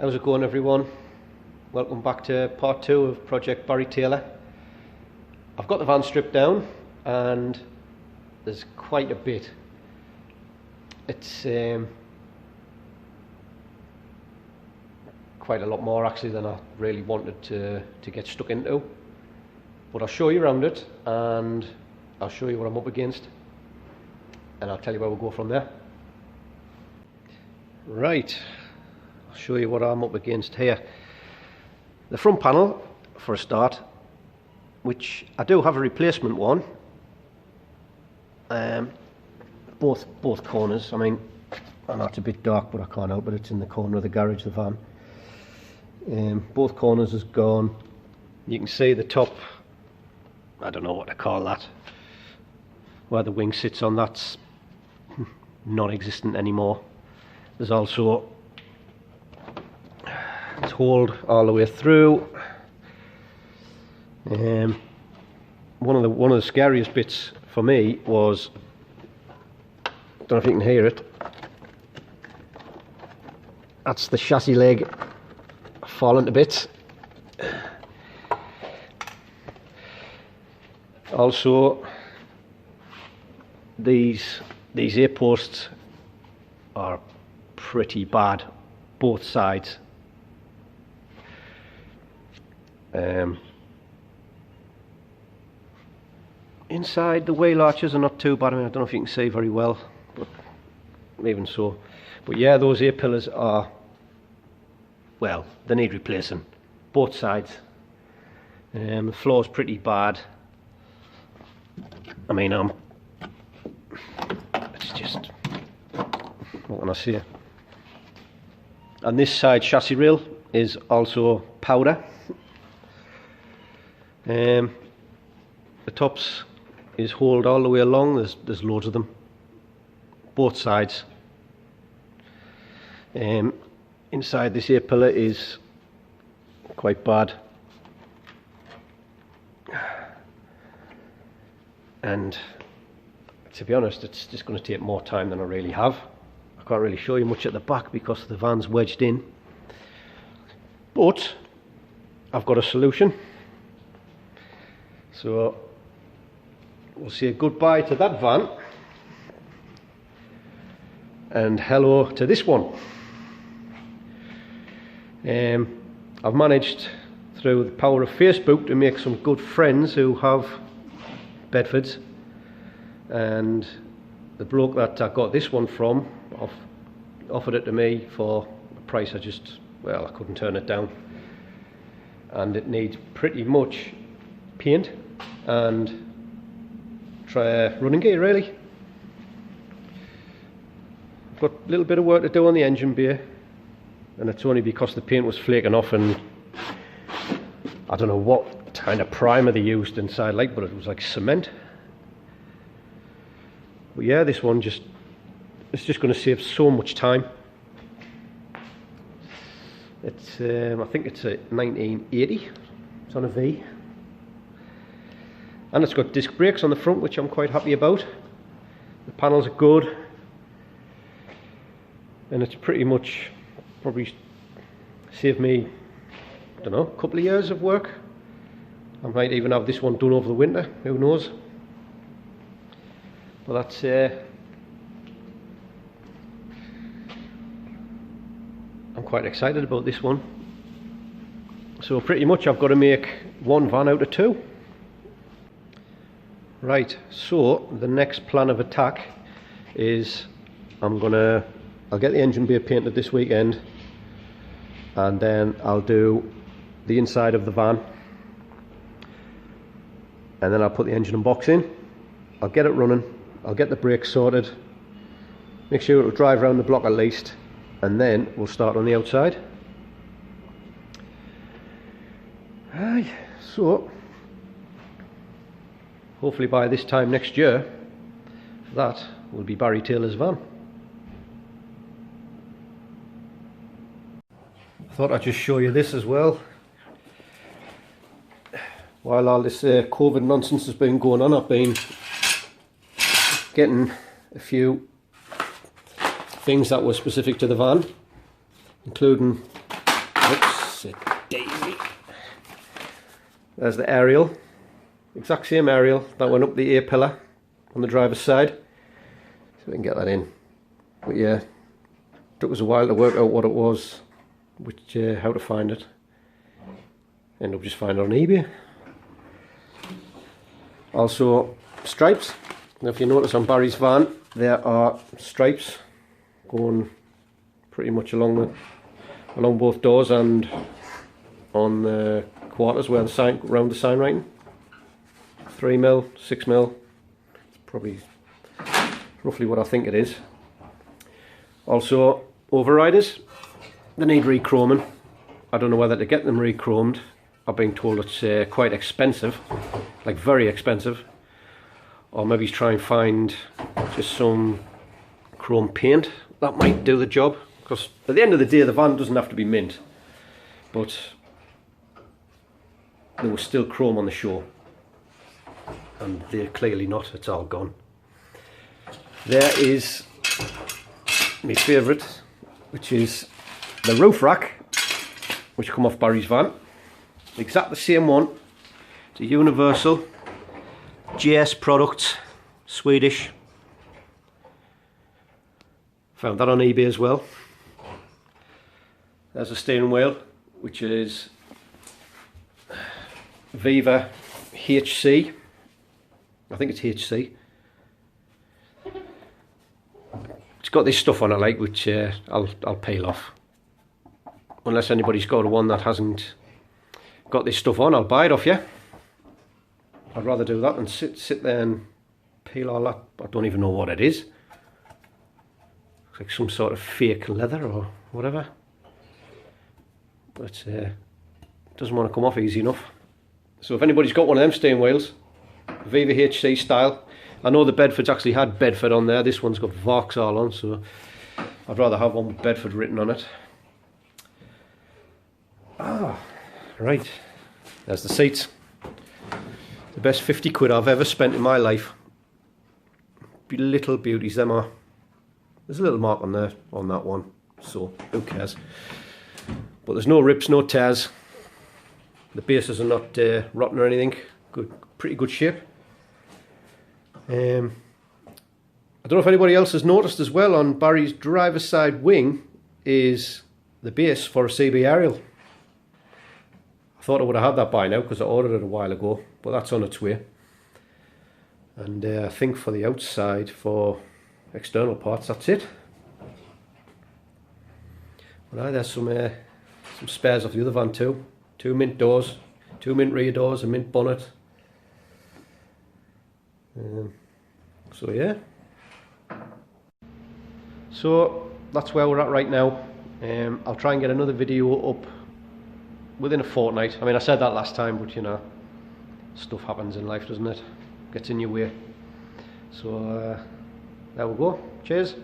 How's it going, everyone? Welcome back to part 2 of Project Barry Taylor. I've got the van stripped down and there's quite a bit. It's quite a lot more actually than I really wanted to get stuck into. But I'll show you around it and I'll show you what I'm up against and I'll tell you where we'll go from there. Right, I'll show you what I'm up against here. The front panel, for a start, which I do have a replacement one. Both corners. I mean, I know it's a bit dark, but I can't help it. It's in the corner of the garage, the van. Both corners has gone. You can see the top. I don't know what to call that. Where the wing sits on, that's non-existent anymore. There's also it's holed all the way through. One of the scariest bits for me was, don't know if you can hear it, that's the chassis leg falling to bits. Also, these A posts are pretty bad, both sides. Inside, the wheel arches are not too bad. I mean, I don't know if you can see very well, but even so. But yeah, those A pillars are, well, they need replacing, both sides. The floor's pretty bad. I mean, it's just, what can I say? And this side chassis rail is also powder. The tops is holed all the way along. There's loads of them, both sides. Inside this A pillar is quite bad, and to be honest, it's just going to take more time than I really have. I can't really show you much at the back because the van's wedged in, but I've got a solution. So we'll say goodbye to that van and hello to this one. I've managed through the power of Facebook to make some good friends who have Bedfords, and the bloke that I got this one from offered it to me for a price I couldn't turn it down, and it needs pretty much paint and running gear really. I've got a little bit of work to do on the engine bay, and it's only because the paint was flaking off, and I don't know what kind of primer they used inside, like, but it was like cement. But yeah, this one it's just going to save so much time. It's I think it's a 1980. It's on a V. And it's got disc brakes on the front, which I'm quite happy about. The panels are good, and it's pretty much probably saved me, I don't know, a couple of years of work. I might even have this one done over the winter, who knows. But that's I'm quite excited about this one. So pretty much I've got to make one van out of two. Right, so the next plan of attack is I'll get the engine bay painted this weekend, and then I'll do the inside of the van, and then I'll put the engine and box in. I'll get it running, I'll get the brakes sorted, make sure it'll drive around the block at least, and then we'll start on the outside. Aye, so hopefully by this time next year, that will be Barry Taylor's van. I thought I'd just show you this as well. While all this COVID nonsense has been going on, I've been getting a few things that were specific to the van, including Blessed daisy. There's the aerial. Exact same aerial that went up the A-pillar on the driver's side. So we can get that in. But yeah, took us a while to work out what it was, how to find it. Ended up just finding it on eBay. Also, stripes. Now if you notice on Barry's van, there are stripes going pretty much along both doors and on the quarters where the sign, around the sign writing. 3mm, 6mm, it's probably roughly what I think it is. Also, overriders, they need re-chroming. I don't know whether to get them re-chromed. I've been told it's quite expensive, like very expensive. Or maybe try and find just some chrome paint that might do the job. Because at the end of the day, the van doesn't have to be mint, but there was still chrome on the show, and they're clearly not. It's all gone. There is my favourite, which is the roof rack, which come off Barry's van. Exactly the same one. It's a Universal JS Products, Swedish. Found that on eBay as well. There's a steering wheel, which is Viva HC. I think it's HC. It's got this stuff on it, like, which I'll peel off. Unless anybody's got one that hasn't got this stuff on, I'll buy it off you. I'd rather do that than sit there and peel all that. I don't even know what it is. It's like some sort of fake leather or whatever. But it doesn't want to come off easy enough. So if anybody's got one of them steering wheels, Viva HC style. I know the Bedford's actually had Bedford on there. This one's got Vauxhall on, so I'd rather have one with Bedford written on it. Ah, right. There's the seats. The best 50 quid I've ever spent in my life. Little beauties, them are. There's a little mark on there, on that one, so who cares. But there's no rips, no tears. The bases are not rotten or anything. Good, pretty good shape. I don't know if anybody else has noticed as well, on Barry's driver's side wing is the base for a CB aerial. I thought I would have had that by now because I ordered it a while ago, but that's on its way. And I think for the outside, for external parts, that's it. Well, there's some spares off the other van too. 2 mint doors, 2 mint rear doors, a mint bonnet. So yeah. So that's where we're at right now. I'll try and get another video up within a fortnight. I mean, I said that last time, but you know, stuff happens in life, doesn't it? Gets in your way. So there we go. Cheers.